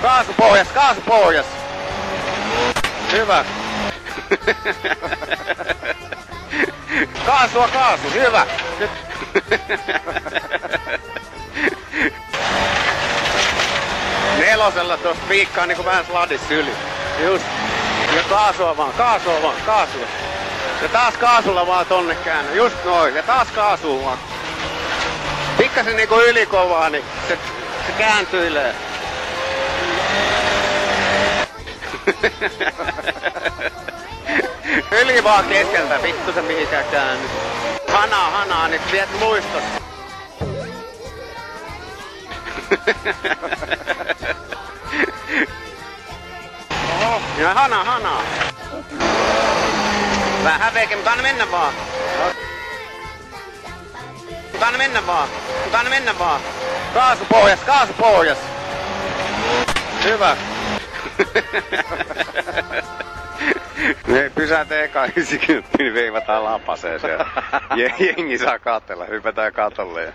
Kaasu pohjas, kaasu pohjas. Hyvä. Kaasua, kaasu, hyvä. Nyt. Nelosella tuossa piikkaa niinku vähän sladis yli. Just. Ja kaasua vaan, kaasua vaan, kaasua. Ja taas kaasulla vaan tonne käännä. Just noin. Ja taas kaasua vaan. Pikkasen niinku ylikovaa, niin se kääntyilee. Yli vaan keskeltä, vittu se mihinkään käänny. Hanaa, nyt viet muistossa. Ja hanaa. Vähän veikin, mutta anna mennä vaan. Mutta anna mennä vaan. Kaasu pohjas. Hyvä. Me pysätään eka 90, niin veivataan lapaseeseen. Jengi saa katsella, hypätään katolle.